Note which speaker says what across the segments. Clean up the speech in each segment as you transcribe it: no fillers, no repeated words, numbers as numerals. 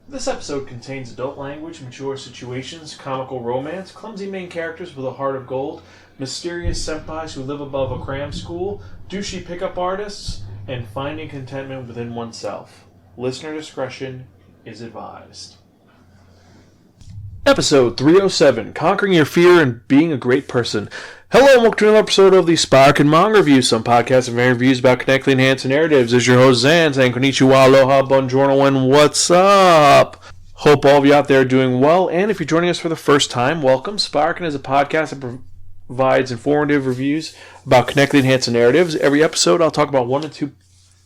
Speaker 1: This episode contains adult language, mature situations, comical romance, clumsy main characters with a heart of gold, mysterious senpais who live above a cram school, douchey pickup artists, and finding contentment within oneself. Listener discretion is advised. Episode 307, Conquering Your Fear and Being a Great Person. Hello and welcome to another episode of the Spiraken Manga Review, some podcasts and reviews about connecting enhanced narratives. This is your host Zan, saying konnichiwa, aloha, buongiorno, and what's up? Hope all of you out there are doing well, and if you're joining us for the first time, welcome. Spiraken is a podcast that provides informative reviews about connected enhanced narratives. Every episode I'll talk about one or two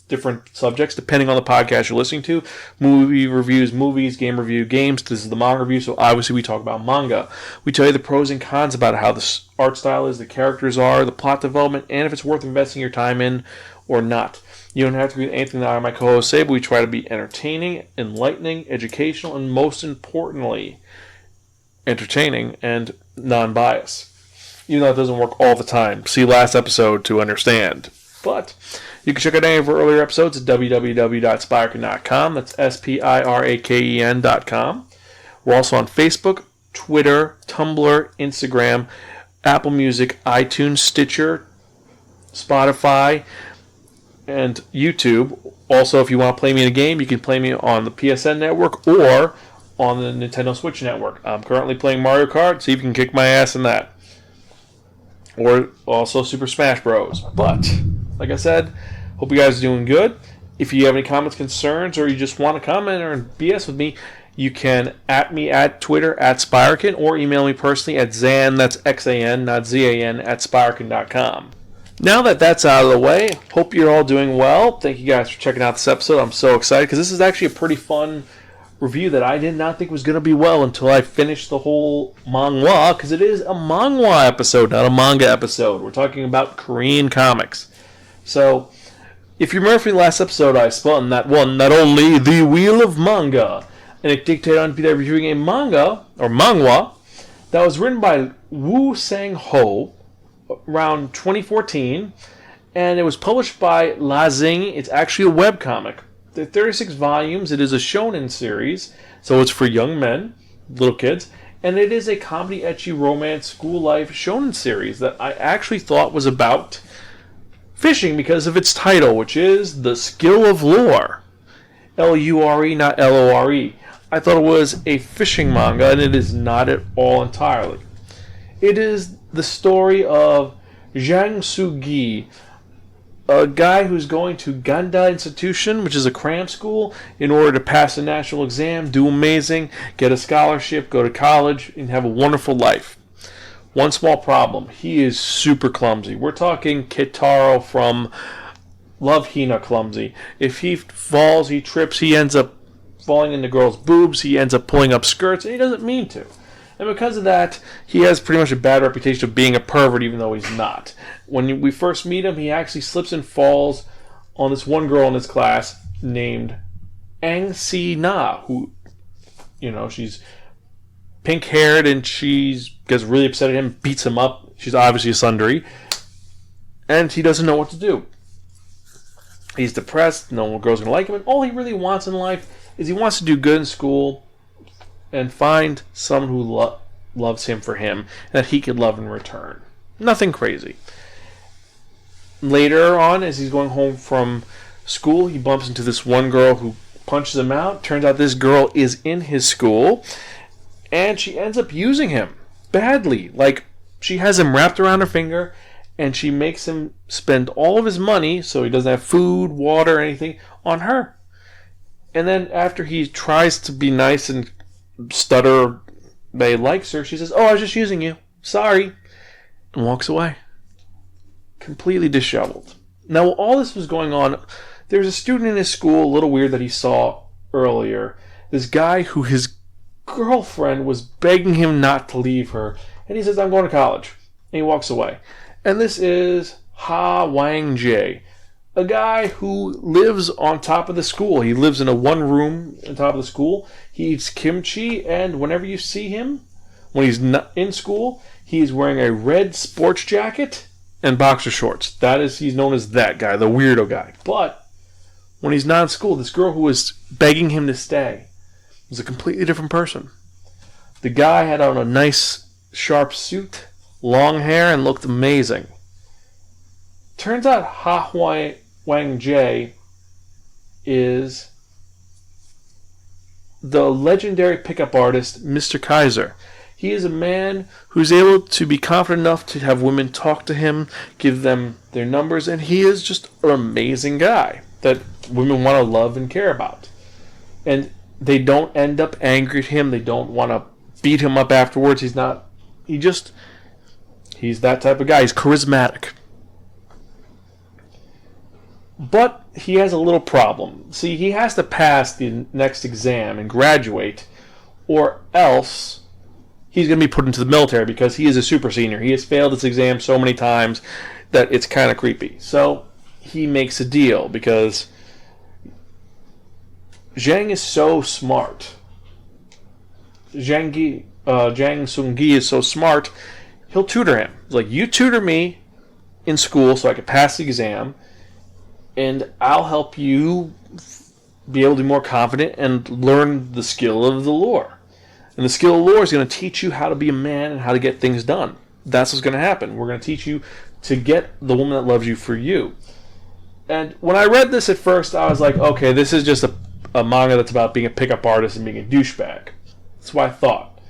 Speaker 1: different subjects depending on the podcast you're listening to. Movie reviews, movies, game review, games. This is the manga review, so obviously we talk about manga. We tell you the pros and cons about how the art style is, the characters are, the plot development, and if it's worth investing your time in or not. You don't have to agree with anything that I and my co-hosts say, but we try to be entertaining, enlightening, educational, and most importantly, entertaining and non-biased. Even though it doesn't work all the time. See last episode to understand. But you can check out any of our earlier episodes at www.spiraken.com. That's Spiraken.com. We're also on Facebook, Twitter, Tumblr, Instagram, Apple Music, iTunes, Stitcher, Spotify, and YouTube. Also, if you want to play me in a game, you can play me on the PSN network or on the Nintendo Switch network. I'm currently playing Mario Kart. See if you can kick my ass in that. Or also Super Smash Bros. But, like I said, hope you guys are doing good. If you have any comments, concerns, or you just want to comment or BS with me, you can at me at Twitter at Spiraken or email me personally at Zan, that's X-A-N, not Z-A-N, at Spiraken.com. Now that that's out of the way, hope you're all doing well. Thank you guys for checking out this episode. I'm so excited because this is actually a pretty fun review that I did not think was going to be well until I finished the whole manhwa, because it is a manhwa episode, not a manga episode. We're talking about Korean comics. So, if you remember from the last episode, I spun that one, not only The Wheel of Manga, and it dictated on be reviewing a manga, or manhwa, that was written by Woo Sang-ho around 2014, and it was published by La Zing. It's actually a webcomic. There are 36 volumes. It is a shonen series, so it's for young men, little kids, and it is a comedy, ecchi, romance, school life shonen series that I actually thought was about fishing because of its title, which is The Skill of Lure. L-U-R-E, not L-O-R-E. I thought it was a fishing manga, and it is not at all entirely. It is the story of Jang Soo-gi, a guy who's going to Ganda Institution, which is a cram school, in order to pass a national exam, do amazing, get a scholarship, go to college, and have a wonderful life. One small problem. He is super clumsy. We're talking Kitaro from Love Hina clumsy. If he falls, he trips, he ends up falling into girls' boobs, he ends up pulling up skirts, and he doesn't mean to. And because of that, he has pretty much a bad reputation of being a pervert, even though he's not. When we first meet him, he actually slips and falls on this one girl in his class named Ang Si-na, who, she's pink-haired, and she gets really upset at him, beats him up. She's obviously a tsundere, and he doesn't know what to do. He's depressed, no girl's going to like him, and all he really wants in life is he wants to do good in school and find someone who loves him for him, and that he could love in return. Nothing crazy. Later on, as he's going home from school, he bumps into this one girl who punches him out. Turns out this girl is in his school, and she ends up using him badly. Like, she has him wrapped around her finger, and she makes him spend all of his money, so he doesn't have food, water, anything, on her. And then after he tries to be nice and stutter that he likes her, she says, "Oh, I was just using you. Sorry." And walks away. Completely disheveled. Now, while all this was going on, there was a student in his school, a little weird, that he saw earlier. This guy who his girlfriend was begging him not to leave her. And he says, "I'm going to college." And he walks away. And this is Ha Wang-jae, a guy who lives on top of the school. He lives in a one room on top of the school. He eats kimchi, and whenever you see him, when he's not in school, he's wearing a red sports jacket and boxer shorts. He's known as that guy, the weirdo guy. But when he's not in school, this girl who is begging him to stay was a completely different person. The guy had on a nice, sharp suit, long hair, and looked amazing. Turns out Hydrangea is the legendary pickup artist, Mr. Kaiser. He is a man who's able to be confident enough to have women talk to him, give them their numbers, and he is just an amazing guy that women want to love and care about. And they don't end up angry at him. They don't want to beat him up afterwards. He's that type of guy. He's charismatic. But he has a little problem. See, he has to pass the next exam and graduate, or else he's going to be put into the military because he is a super senior. He has failed this exam so many times that it's kind of creepy. So he makes a deal because Zhang is so smart. Zhang Sunggi is so smart, he'll tutor him. He's like, you tutor me in school so I can pass the exam, and I'll help you be able to be more confident and learn the skill of the lore. And the skill of lore is going to teach you how to be a man and how to get things done. That's what's going to happen. We're going to teach you to get the woman that loves you for you. And when I read this at first, I was like, okay, this is just a manga that's about being a pickup artist and being a douchebag. That's what I thought.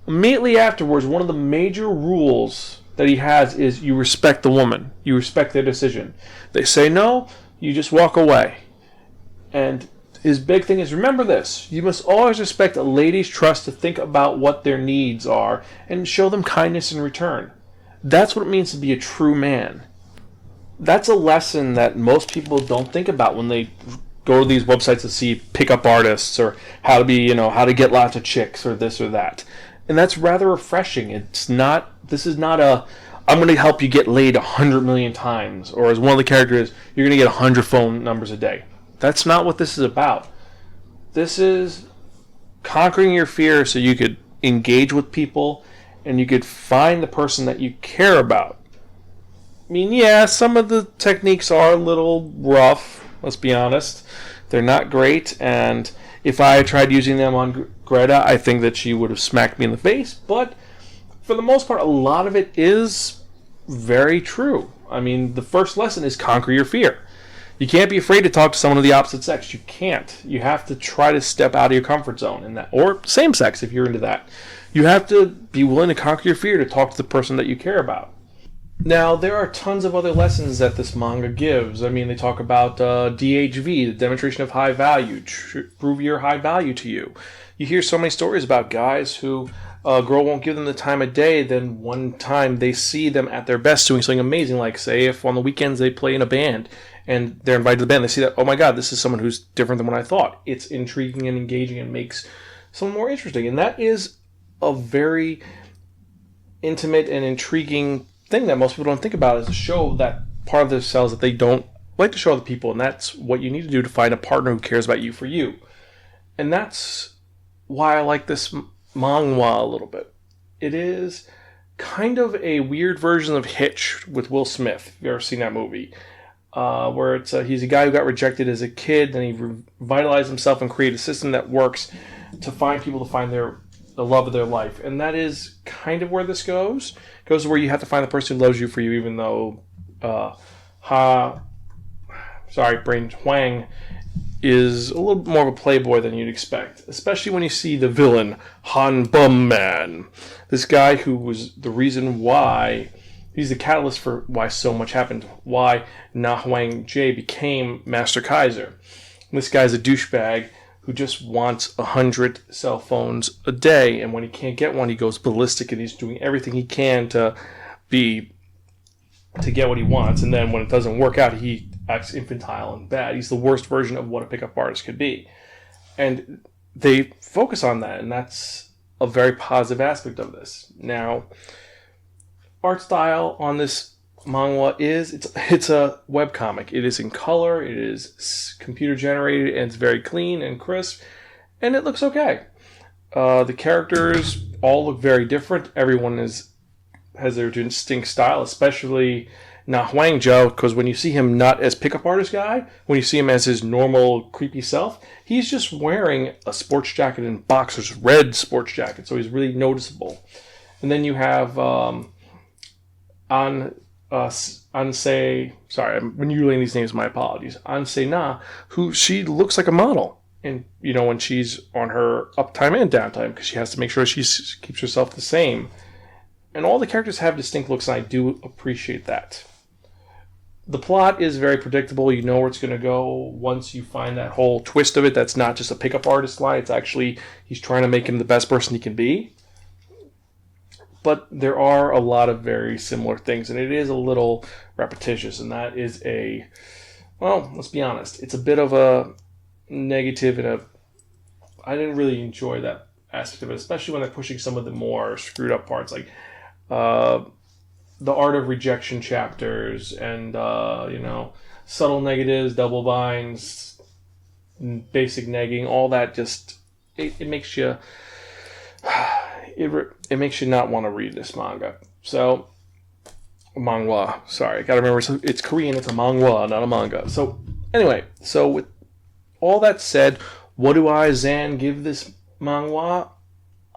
Speaker 1: Immediately afterwards, one of the major rules that he has is you respect the woman. You respect their decision. They say no, you just walk away. And his big thing is, remember this, you must always respect a lady's trust to think about what their needs are and show them kindness in return. That's what it means to be a true man. That's a lesson that most people don't think about when they go to these websites to see pickup artists or how to get lots of chicks or this or that. And that's rather refreshing. This is not I'm going to help you get laid 100 million times, or as one of the characters, you're going to get 100 phone numbers a day. That's not what this is about. This is conquering your fear so you could engage with people and you could find the person that you care about. I mean, yeah, some of the techniques are a little rough, let's be honest. They're not great, and if I tried using them on Greta, I think that she would have smacked me in the face, but for the most part, a lot of it is very true. I mean, the first lesson is conquer your fear. You can't be afraid to talk to someone of the opposite sex. You can't. You have to try to step out of your comfort zone in that, or same sex if you're into that. You have to be willing to conquer your fear to talk to the person that you care about. Now, there are tons of other lessons that this manga gives. I mean, they talk about DHV, the demonstration of high value, prove your high value to you. You hear so many stories about guys who a girl won't give them the time of day, then one time they see them at their best doing something amazing, like say if on the weekends they play in a band and they're invited to the band, they see that, oh my god, this is someone who's different than what I thought. It's intriguing and engaging and makes someone more interesting. And that is a very intimate and intriguing thing that most people don't think about, is to show that part of themselves that they don't like to show other people, and that's what you need to do to find a partner who cares about you for you. And that's why I like this manhwa a little bit. It is kind of a weird version of Hitch with Will Smith, if you've ever seen that movie, where it's he's a guy who got rejected as a kid, then he revitalized himself and created a system that works to find people to find the love of their life. And that is kind of where this goes. It goes where you have to find the person who loves you for you, even though Brain Huang is a little bit more of a playboy than you'd expect, especially when you see the villain, Han Bum Man. This guy who was the reason why, he's the catalyst for why so much happened, why Hydrangea became Master Kaiser. This guy's a douchebag who just wants 100 cell phones a day, and when he can't get one, he goes ballistic, and he's doing everything he can to get what he wants, and then when it doesn't work out, he acts infantile and bad. He's the worst version of what a pickup artist could be. And they focus on that, and that's a very positive aspect of this. Now, art style on this manhwa is, it's a webcomic. It is in color, it is computer generated, and it's very clean and crisp, and it looks okay. The characters all look very different. Everyone has their distinct style, especially Now, Huang Zhou, because when you see him not as pickup artist guy, when you see him as his normal creepy self, he's just wearing a sports jacket and boxers, red sports jacket, so he's really noticeable. And then you have Ansei, sorry, I'm renewing these names, my apologies. Ansei Na, who she looks like a model. And, when she's on her uptime and downtime, because she has to make sure she keeps herself the same. And all the characters have distinct looks, and I do appreciate that. The plot is very predictable. You know where it's going to go once you find that whole twist of it. That's not just a pickup artist lie. It's actually, he's trying to make him the best person he can be. But there are a lot of very similar things, and it is a little repetitious, and that is let's be honest, it's a bit of a negative, and I didn't really enjoy that aspect of it, especially when they're pushing some of the more screwed up parts, like the art of rejection chapters, and subtle negatives, double binds, basic negging, all that. Just it makes you it makes you not want to read this manga. So manhwa, sorry, I gotta remember it's Korean, it's a manhwa, not a manga. So anyway, so with all that said, what do I, Zan, give this manhwa?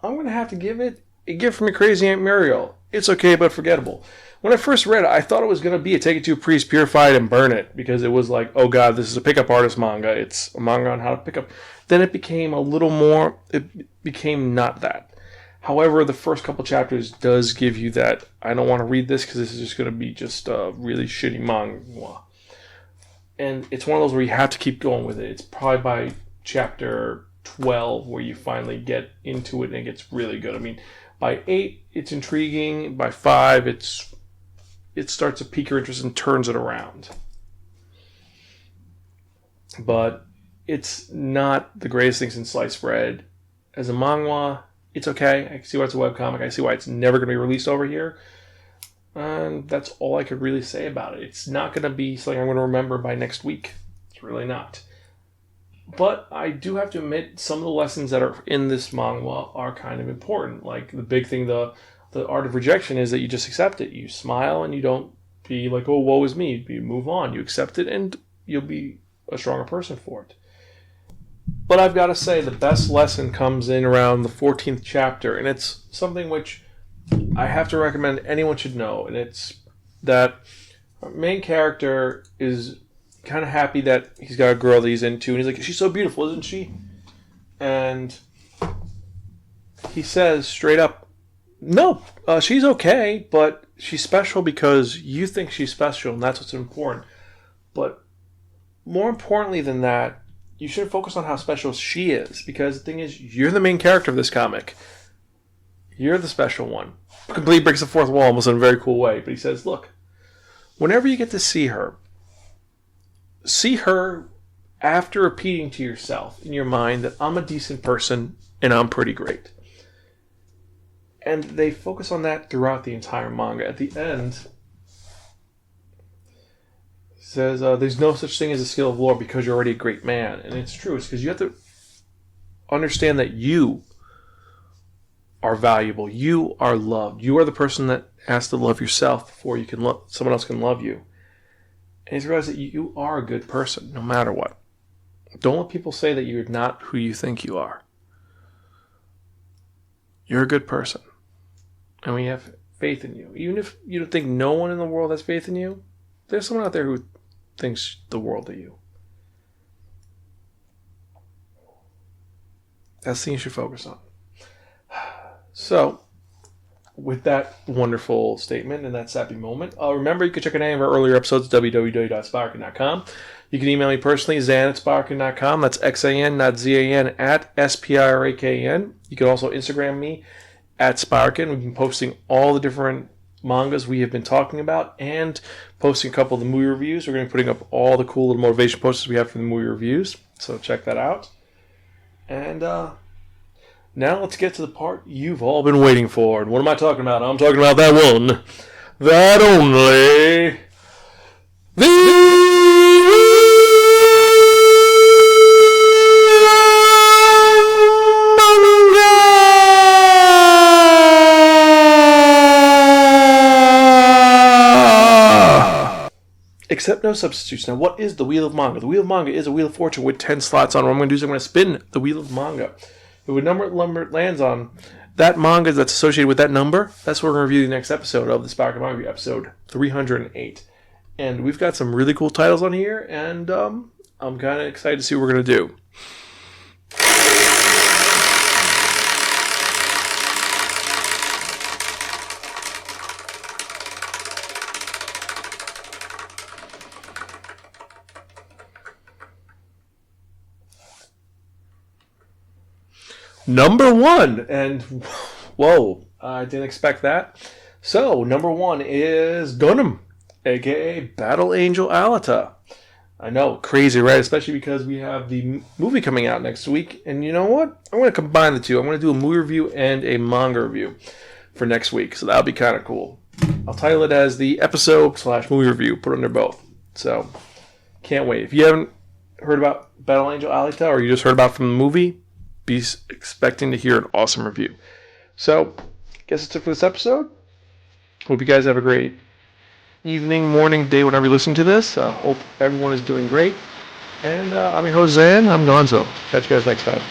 Speaker 1: I'm going to have to give it a gift from your crazy Aunt Muriel. It's okay but forgettable. When I first read it, I thought it was going to be a take it to a priest, purify it, and burn it, because it was like, oh god, this is a pickup artist manga. It's a manga on how to pick up. Then it became a little more, it became not that. However, the first couple chapters does give you that, I don't want to read this because this is just going to be just a really shitty manga. And it's one of those where you have to keep going with it. It's probably by chapter 12 where you finally get into it and it gets really good. I mean, by 8, it's intriguing. By 5, it starts to pique your interest and turns it around. But it's not the greatest thing since sliced bread. As a manhwa, it's okay. I can see why it's a webcomic. I see why it's never going to be released over here. And that's all I could really say about it. It's not going to be something I'm going to remember by next week. It's really not. But I do have to admit, some of the lessons that are in this manhwa are kind of important. Like the big thing, the art of rejection, is that you just accept it. You smile and you don't be like, oh, woe is me. You move on. You accept it and you'll be a stronger person for it. But I've got to say, the best lesson comes in around the 14th chapter. And it's something which I have to recommend anyone should know, and it's that our main character is kind of happy that he's got a girl that he's into, and he's like, she's so beautiful, isn't she? And he says straight up, no, she's okay, but she's special because you think she's special, and that's what's important. But more importantly than that, you should focus on how special she is, because the thing is, you're the main character of this comic. You're the special one. Completely breaks the fourth wall almost in a very cool way. But he says, look, whenever you get to see her after repeating to yourself in your mind that I'm a decent person and I'm pretty great. And they focus on that throughout the entire manga. At the end, he says, there's no such thing as a skill of lore because you're already a great man. And it's true. It's because you have to understand that you are valuable. You are loved. You are the person that has to love yourself before you can someone else can love you. And you realize that you are a good person, no matter what. Don't let people say that you're not who you think you are. You're a good person. And we have faith in you. Even if you don't think no one in the world has faith in you, there's someone out there who thinks the world of you. That's the thing you should focus on. So, with that wonderful statement and that sappy moment, remember you can check out any of our earlier episodes at www.spiraken.com. You can email me personally, zan@spiraken.com. That's Xan, not Zan, at Spiraken. You can also Instagram me at Spiraken. We've been posting all the different mangas we have been talking about and posting a couple of the movie reviews. We're going to be putting up all the cool little motivation posters we have for the movie reviews. So check that out. And now let's get to the part you've all been waiting for. And what am I talking about? I'm talking about that one. That only. Accept no substitutes. Now, what is the Wheel of Manga? The Wheel of Manga is a Wheel of Fortune with 10 slots on. What I'm going to do is I'm going to spin the Wheel of Manga. If a number lands on that manga that's associated with that number, that's what we're going to review the next episode of the Spiraken Manga, episode 308. And we've got some really cool titles on here, and I'm kind of excited to see what we're going to do. Number 1, and whoa, I didn't expect that. So, number 1 is Gunham, aka Battle Angel Alita. I know, crazy, right? Especially because we have the movie coming out next week, and you know what? I'm going to combine the two. I'm going to do a movie review and a manga review for next week, so that'll be kind of cool. I'll title it as the episode/movie review, put it under both. So, can't wait. If you haven't heard about Battle Angel Alita, or you just heard about it from the movie, be expecting to hear an awesome review. So, guess that's it for this episode. Hope you guys have a great evening, morning, day, whenever you listen to this. Hope everyone is doing great. And I'm your host, Zan. I'm Gonzo. Catch you guys next time.